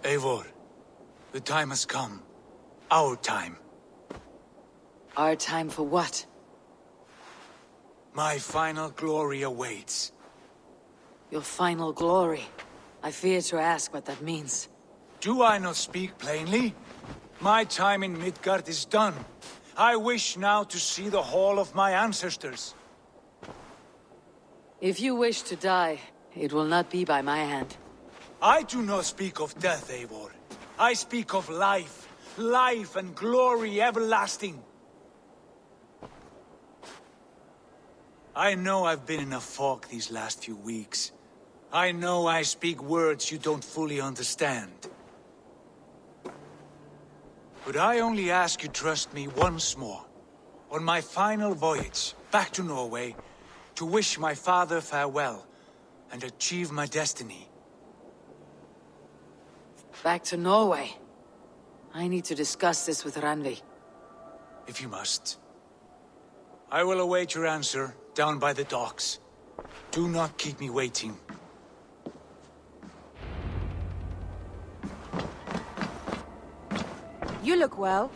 Eivor, the time has come. Our time. Our time for what? My final glory awaits. Your final glory. I fear to ask what that means. Do I not speak plainly? My time in Midgard is done. I wish now to see the hall of my ancestors. If you wish to die, it will not be by my hand. I do not speak of death, Eivor. I speak of life. Life and glory everlasting. I know I've been in a fog these last few weeks. I know I speak words you don't fully understand. But I only ask you trust me once more. On my final voyage, back to Norway, to wish my father farewell, and achieve my destiny. Back to Norway. I need to discuss this with Randvi. If you must. I will await your answer, down by the docks. Do not keep me waiting. You look well.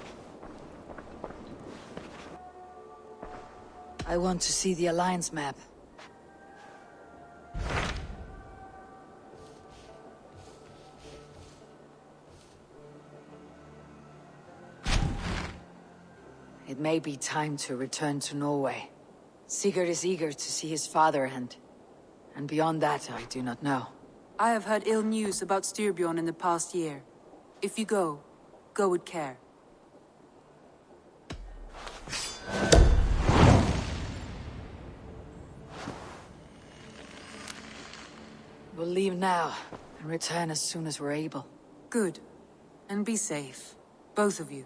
I want to see the Alliance map. It may be time to return to Norway. Sigurd is eager to see his father and beyond that I do not know. I have heard ill news about Styrbjorn in the past year. If you go with care. We'll leave now and return as soon as we're able. Good. And be safe. Both of you.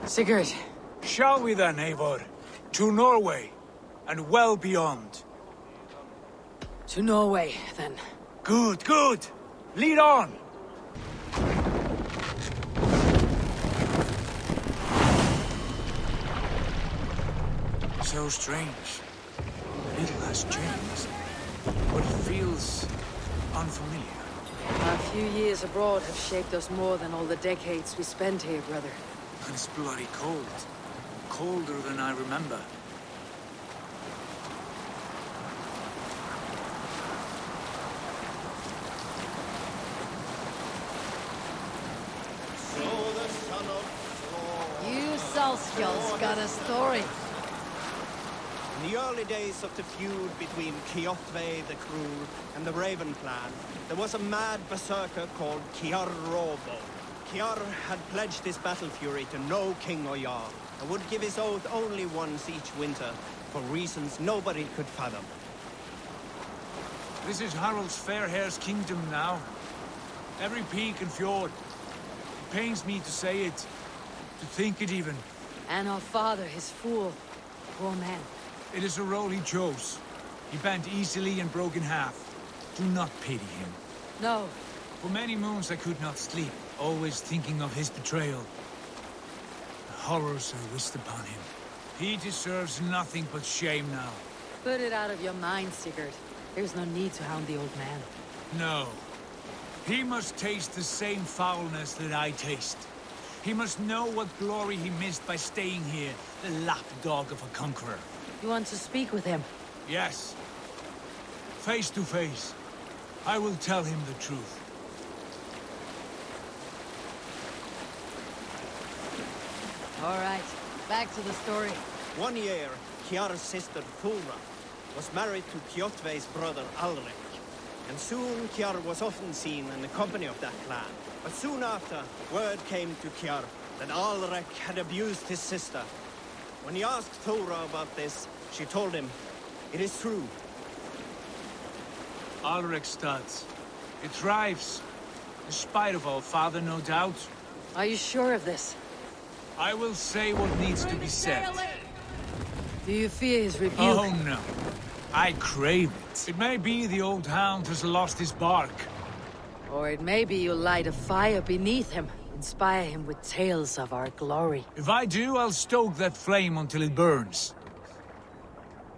Sigurd. Shall we then, Eivor? To Norway, and well beyond. To Norway, then. Good, good! Lead on! So strange. Little has changed, but it feels unfamiliar. Our few years abroad have shaped us more than all the decades we spent here, brother. And it's bloody cold. Colder than I remember. You Salskjalls got a story. In the early days of the feud between Kjotve the Cruel and the Raven clan, there was a mad berserker called Kiar Robo. Kiar had pledged his battle fury to no king or jarl, and would give his oath only once each winter, for reasons nobody could fathom. This is Harald's Fairhair's kingdom now. Every peak and fjord. It pains me to say it, to think it even. And our father, his fool. Poor man. It is a role he chose. He bent easily and broke in half. Do not pity him. No. For many moons I could not sleep, always thinking of his betrayal. The horrors I wished upon him. He deserves nothing but shame now. Put it out of your mind, Sigurd. There's no need to hound the old man. No. He must taste the same foulness that I taste. He must know what glory he missed by staying here, the lapdog of a conqueror. You want to speak with him? Yes. Face to face. I will tell him the truth. All right, back to the story. One year, Kiar's sister Thora was married to Kjotve's brother Alrek. And soon Kiar was often seen in the company of that clan. But soon after, word came to Kiar that Alrek had abused his sister. When he asked Thora about this, she told him, "It is true." Alrek studs. It thrives. In spite of our father, no doubt. Are you sure of this? I will say what needs to be said. Do you fear his rebuke? Oh no. I crave it. It may be the old hound has lost his bark. Or it may be you'll light a fire beneath him, inspire him with tales of our glory. If I do, I'll stoke that flame until it burns.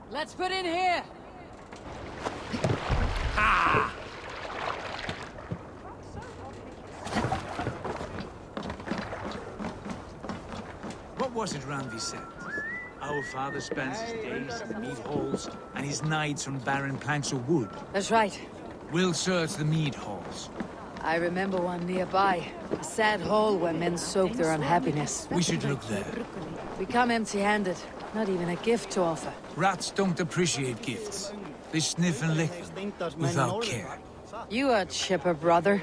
Let's put in here! What was it Randvi said? Our father spends his days in the mead halls, and his nights on barren planks of wood. That's right. We'll search the mead halls. I remember one nearby. A sad hole where men soak their unhappiness. We should look there. We come empty-handed. Not even a gift to offer. Rats don't appreciate gifts. They sniff and lick them, without care. You a chipper, brother.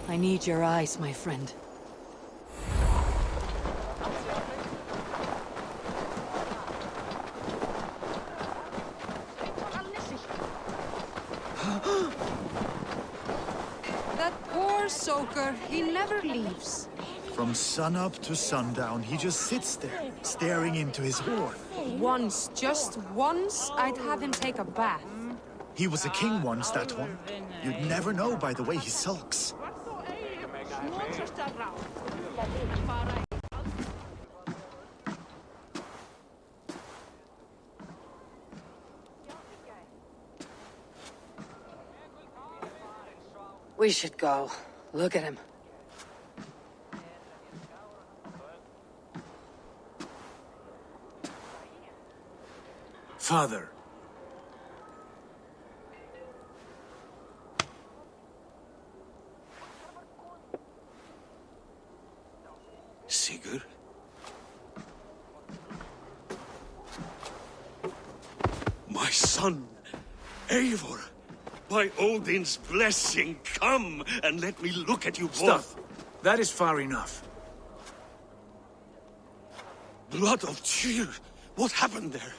I need your eyes, my friend. That poor soaker, he never leaves. From sunup to sundown, he just sits there, staring into his horn. Once, just once, I'd have him take a bath. He was a king once, that one. You'd never know by the way he sulks. We should go. Look at him. Father. Sigurd? My son, Eivor! By Odin's blessing, come and let me look at you both. Stop. That is far enough. Blood of Tyr! What happened there?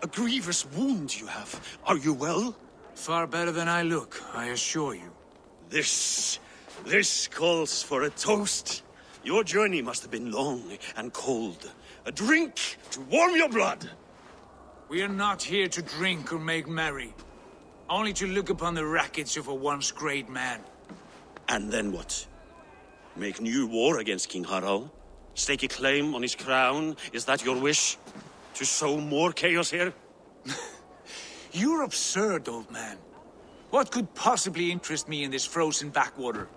A grievous wound you have. Are you well? Far better than I look, I assure you. This calls for a toast. Your journey must have been long and cold. A drink to warm your blood. We are not here to drink or make merry. Only to look upon the wreckage of a once great man. And then what? Make new war against King Harald? Stake a claim on his crown? Is that your wish? To sow more chaos here? You're absurd, old man. What could possibly interest me in this frozen backwater?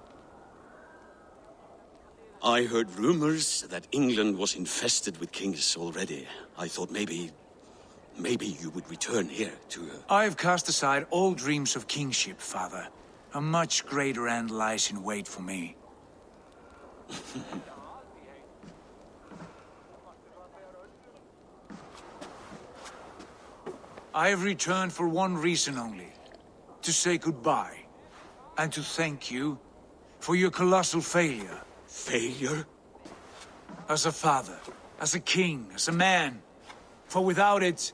I heard rumors that England was infested with kings already. I thought maybe you would return here to... I've cast aside all dreams of kingship, father. A much greater end lies in wait for me. I have returned for one reason only. To say goodbye. And to thank you for your colossal failure. Failure? As a father, as a king, as a man. For without it,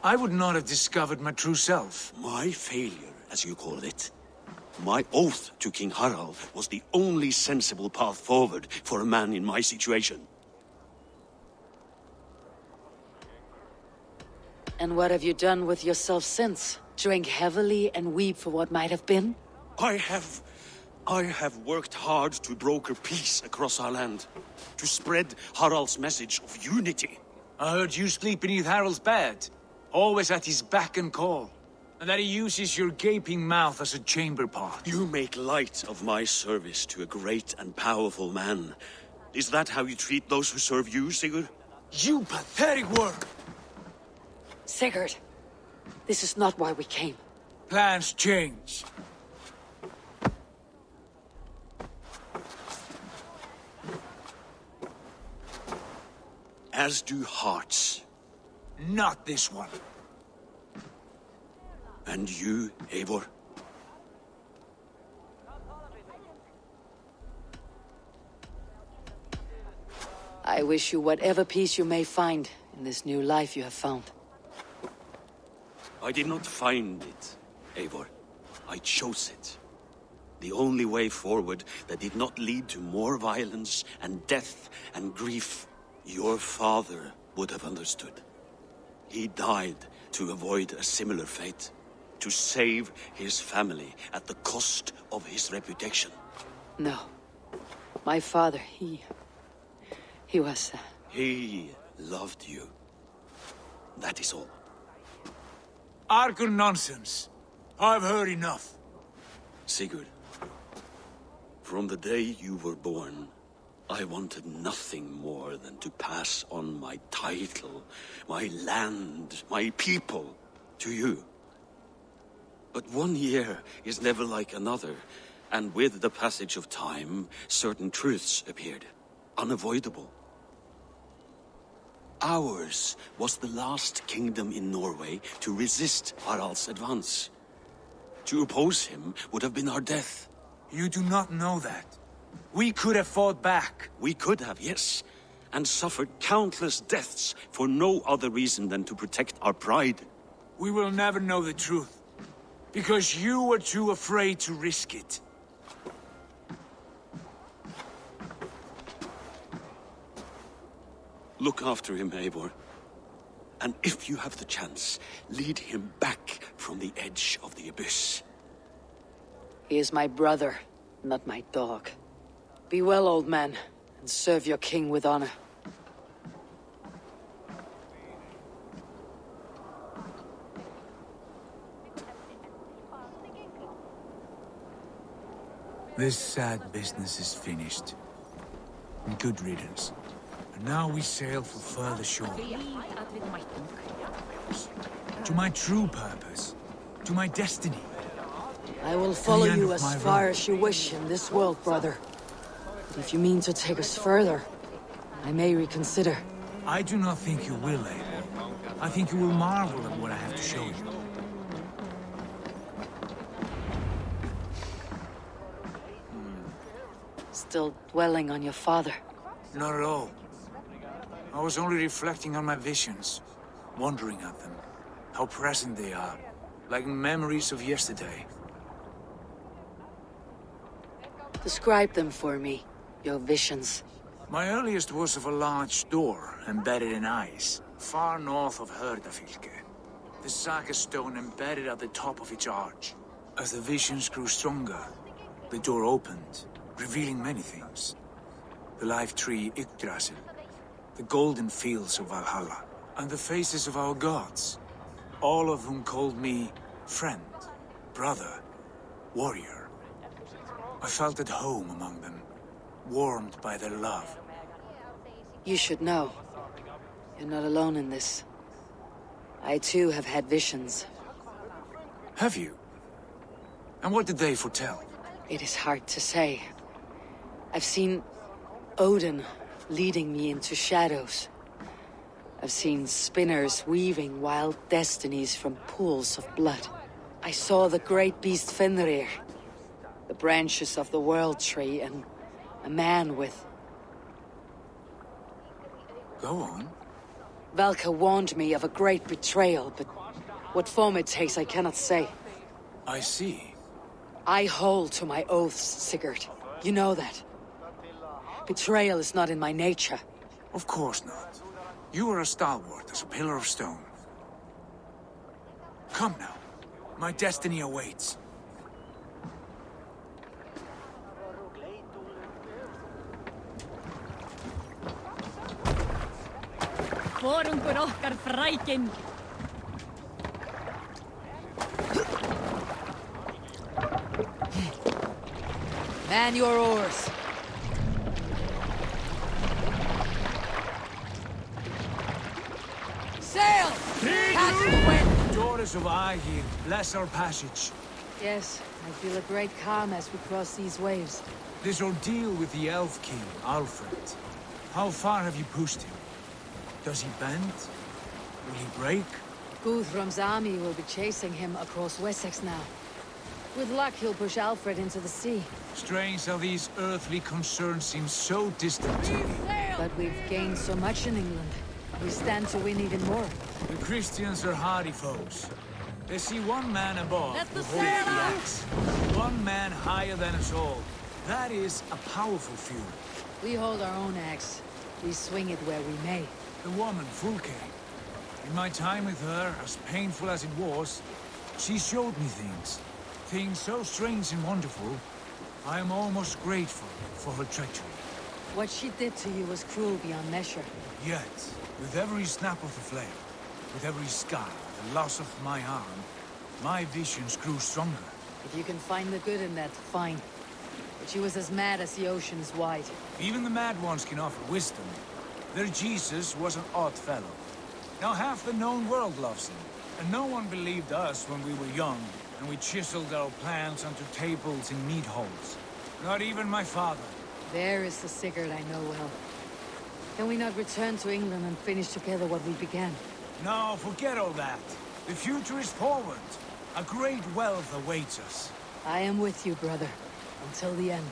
I would not have discovered my true self. My failure, as you call it. My oath to King Harald was the only sensible path forward for a man in my situation. And what have you done with yourself since? Drink heavily and weep for what might have been? I have worked hard to broker peace across our land. To spread Harald's message of unity. I heard you sleep beneath Harald's bed. Always at his beck and call. And that he uses your gaping mouth as a chamber pot. You make light of my service to a great and powerful man. Is that how you treat those who serve you, Sigurd? You pathetic worm! Sigurd, this is not why we came. Plans change. As do hearts. Not this one. And you, Eivor? I wish you whatever peace you may find in this new life you have found. I did not find it, Eivor. I chose it. The only way forward that did not lead to more violence and death and grief. Your father would have understood. He died to avoid a similar fate. To save his family at the cost of his reputation. No. My father, he was... He loved you. That is all. Argur nonsense. I've heard enough. Sigurd, from the day you were born, I wanted nothing more than to pass on my title, my land, my people, to you. But 1 year is never like another, and with the passage of time, certain truths appeared, unavoidable. Ours was the last kingdom in Norway to resist Harald's advance. To oppose him would have been our death. You do not know that. We could have fought back. We could have, yes, and suffered countless deaths for no other reason than to protect our pride. We will never know the truth. Because you were too afraid to risk it. Look after him, Eivor. And if you have the chance, lead him back from the edge of the abyss. He is my brother, not my dog. Be well, old man, and serve your king with honor. This sad business is finished. And good riddance. And now we sail for further shore. To my true purpose. To my destiny. I will follow end you of as my far road. as you wish in this world, brother. But if you mean to take us further, I may reconsider. I do not think you will, Eivor. I think you will marvel at what I have to show you. Still dwelling on your father. Not at all. I was only reflecting on my visions, wondering at them. How present they are, like memories of yesterday. Describe them for me, your visions. My earliest was of a large door embedded in ice, far north of Hordafylke. The saga stone embedded at the top of its arch. As the visions grew stronger, the door opened, revealing many things. The life tree Yggdrasil, the golden fields of Valhalla, and the faces of our gods, all of whom called me friend, brother, warrior. I felt at home among them, warmed by their love. You should know. You're not alone in this. I too have had visions. Have you? And what did they foretell? It is hard to say. I've seen Odin leading me into shadows. I've seen spinners weaving wild destinies from pools of blood. I saw the great beast Fenrir, the branches of the World Tree, and a man with... Go on. Valka warned me of a great betrayal, but what form it takes I cannot say. I see. I hold to my oaths, Sigurd. You know that. Betrayal is not in my nature. Of course not. You are a stalwart as a pillar of stone. Come now. My destiny awaits. Forungur okkar frækinn. Man your oars. Sail! Catch the wind! Daughters of Aegir, bless our passage. Yes, I feel a great calm as we cross these waves. This ordeal with the Elf King, Alfred. How far have you pushed him? Does he bend? Will he break? Guthrum's army will be chasing him across Wessex now. With luck, he'll push Alfred into the sea. Strange how these earthly concerns seem so distant to me. But we've gained so much in England. We stand to win even more. The Christians are hardy foes. They see one man above Let who the holds sail the out! axe. One man higher than us all. That is a powerful feud. We hold our own axe. We swing it where we may. The woman, Fulke. In my time with her, as painful as it was, she showed me things. Things so strange and wonderful, I am almost grateful for her treachery. What she did to you was cruel beyond measure. Yet, with every snap of the flame, with every scar, the loss of my arm, my visions grew stronger. If you can find the good in that, fine. But she was as mad as the ocean is wide. Even the mad ones can offer wisdom. Their Jesus was an odd fellow. Now half the known world loves him. And no one believed us when we were young, and we chiseled our plans onto tables in meat holes. Not even my father. There is the Sigurd I know well. Can we not return to England and finish together what we began? No, forget all that. The future is forward. A great wealth awaits us. I am with you, brother. Until the end.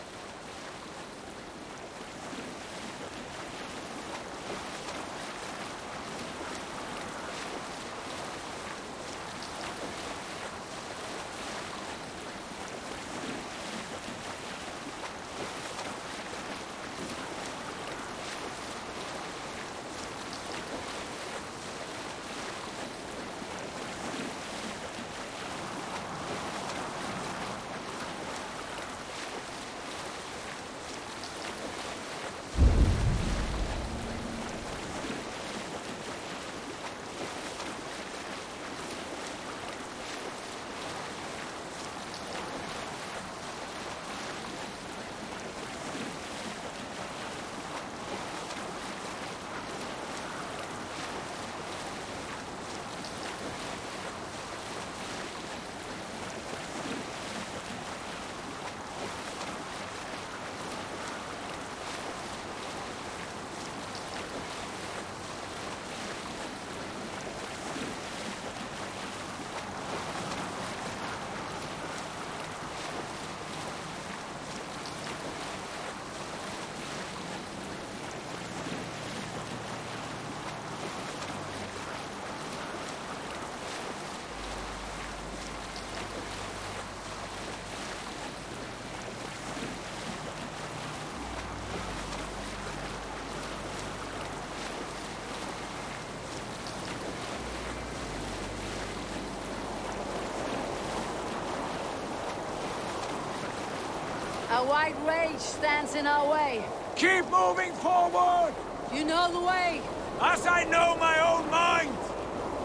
A white rage stands in our way. Keep moving forward! You know the way. As I know my own mind!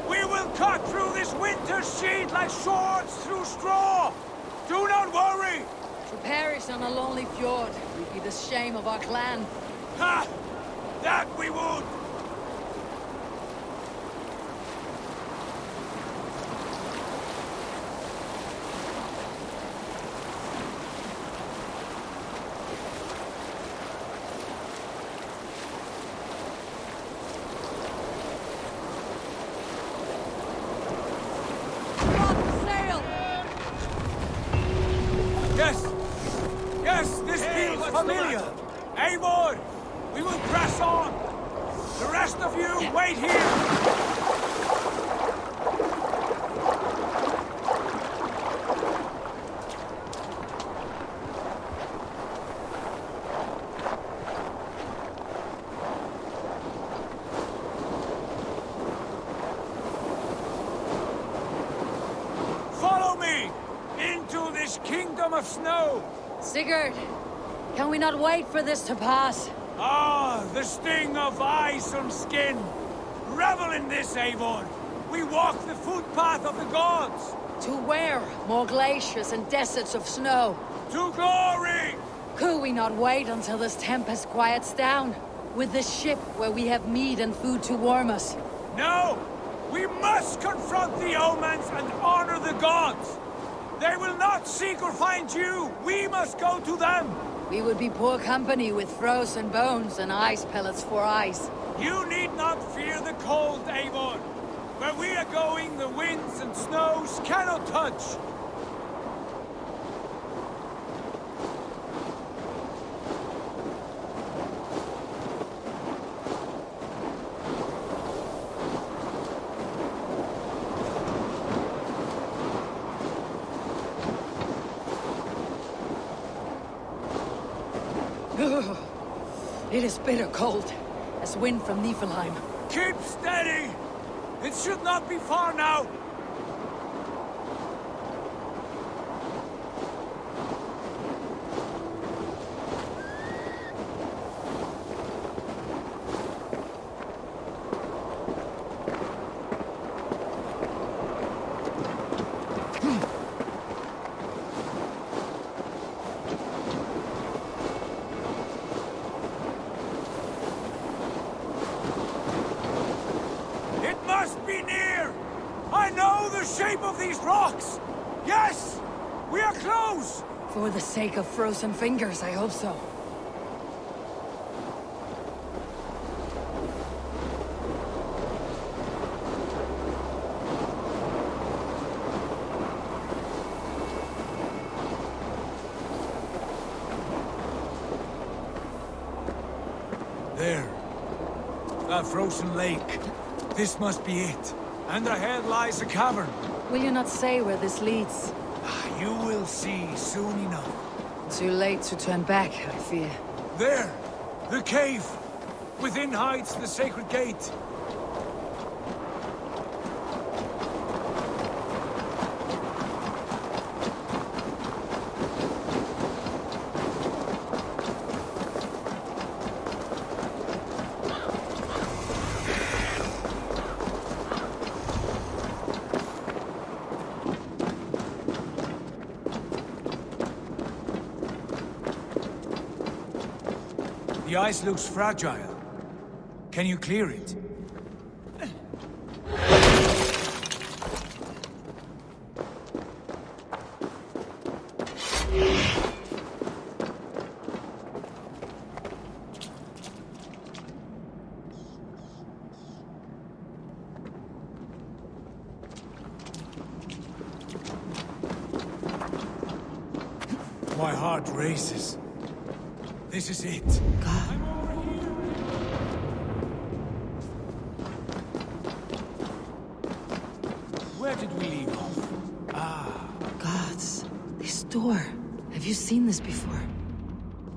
We will cut through this winter's sheet like swords through straw! Do not worry! To perish on a lonely fjord would be the shame of our clan. Ha! That we would! Sail! Yes! Yes, this feels familiar! Eivor! We will press on! The rest of you, wait here! Follow me! Into this kingdom of snow! Sigurd, can we not wait for this to pass? Ah, the sting of ice on skin! Revel in this, Eivor! We walk the footpath of the gods! To where? More glaciers and deserts of snow. To glory! Could we not wait until this tempest quiets down? With this ship where we have meat and food to warm us. No! We must confront the omens and honor the gods! They will not seek or find you! We must go to them! We would be poor company with frozen bones and ice pellets for eyes. You need not fear the cold, Eivor! Where we are going, the winds and snows cannot touch! It is bitter cold, as wind from Niflheim. Keep steady! It should not be far now! Be near! I know the shape of these rocks! Yes! We are close! For the sake of frozen fingers, I hope so. There. That frozen lake. This must be it. And ahead lies a cavern. Will you not say where this leads? You will see soon enough. Too late to turn back, I fear. There! The cave! Within hides the sacred gate. The ice looks fragile. Can you clear it? My heart races. This is it. God. Where did we leave off? Ah. Gods. This door. Have you seen this before?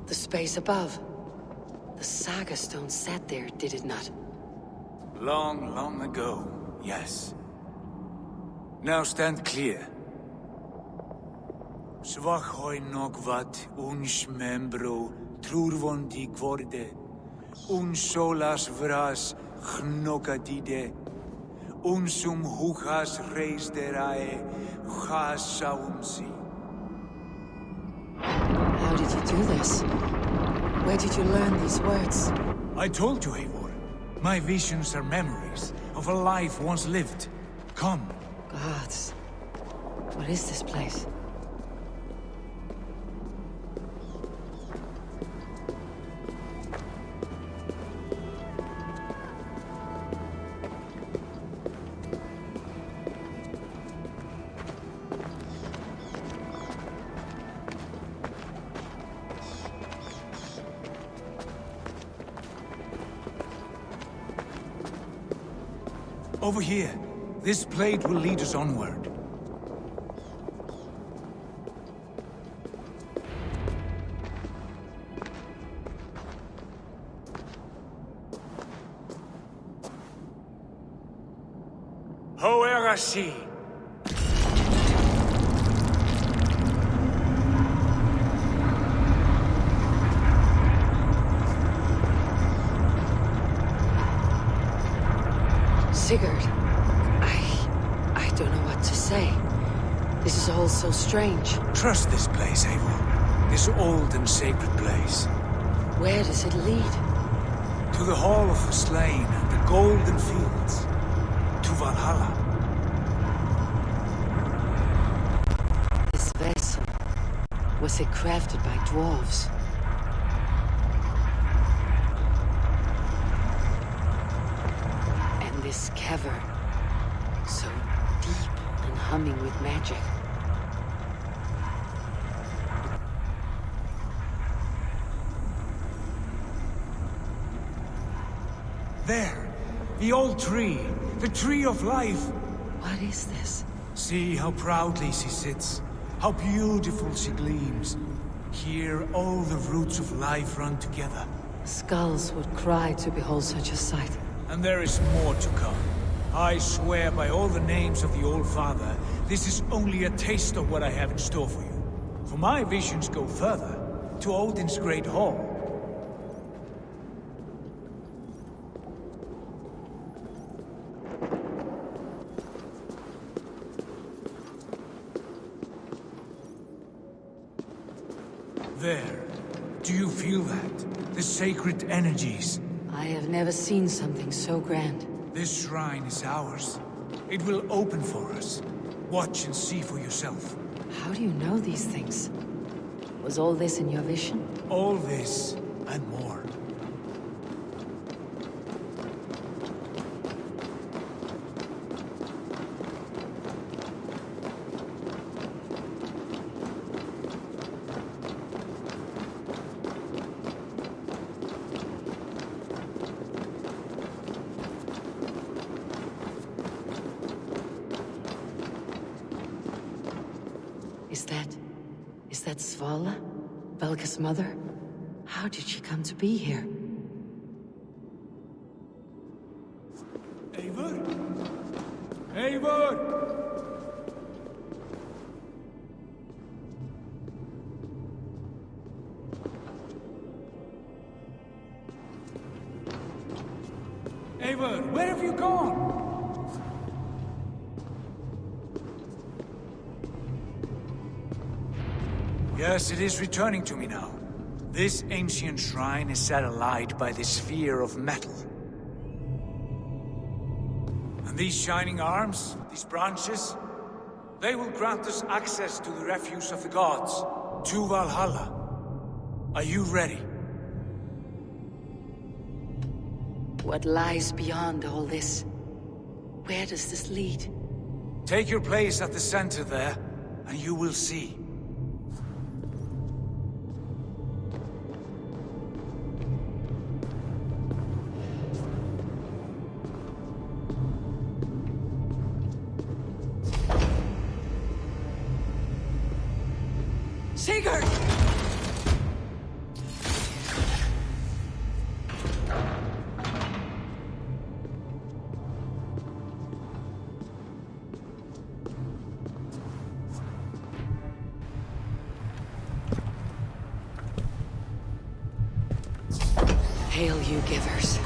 The space above. The Saga Stone sat there, did it not? Long, long ago, yes. Now stand clear. Svachoi nogvat uns membro trurvondi gvorde, un solas vras gnokadide, unsum huchas reisderae chasaumsi. How did you do this? Where did you learn these words? I told you, Eivor. My visions are memories of a life once lived. Come. Gods. What is this place? Over here. This plate will lead us onward. Hoerasi! Sigurd, I don't know what to say. This is all so strange. Trust this place, Eivor. This old and sacred place. Where does it lead? To the Hall of the Slain and the Golden Fields. To Valhalla. This vessel, was it crafted by dwarves? And this cavern, so deep and humming with magic. There, the old tree, the tree of life. What is this? See how proudly she sits, how beautiful she gleams. Here all the roots of life run together. Skulls would cry to behold such a sight. And there is more to come. I swear by all the names of the Old Father, this is only a taste of what I have in store for you. For my visions go further, to Odin's Great Hall. There. Do you feel that? The sacred energies. I have never seen something so grand. This shrine is ours. It will open for us. Watch and see for yourself. How do you know these things? Was all this in your vision? All this and more. Is that Svala? Valka's mother? How did she come to be here? Eivor? Eivor! Eivor, where have you gone? Yes, it is returning to me now. This ancient shrine is set alight by the sphere of metal. And these shining arms, these branches, they will grant us access to the refuse of the gods, to Valhalla. Are you ready? What lies beyond all this? Where does this lead? Take your place at the center there, and you will see. Sigurd! Hail, you givers.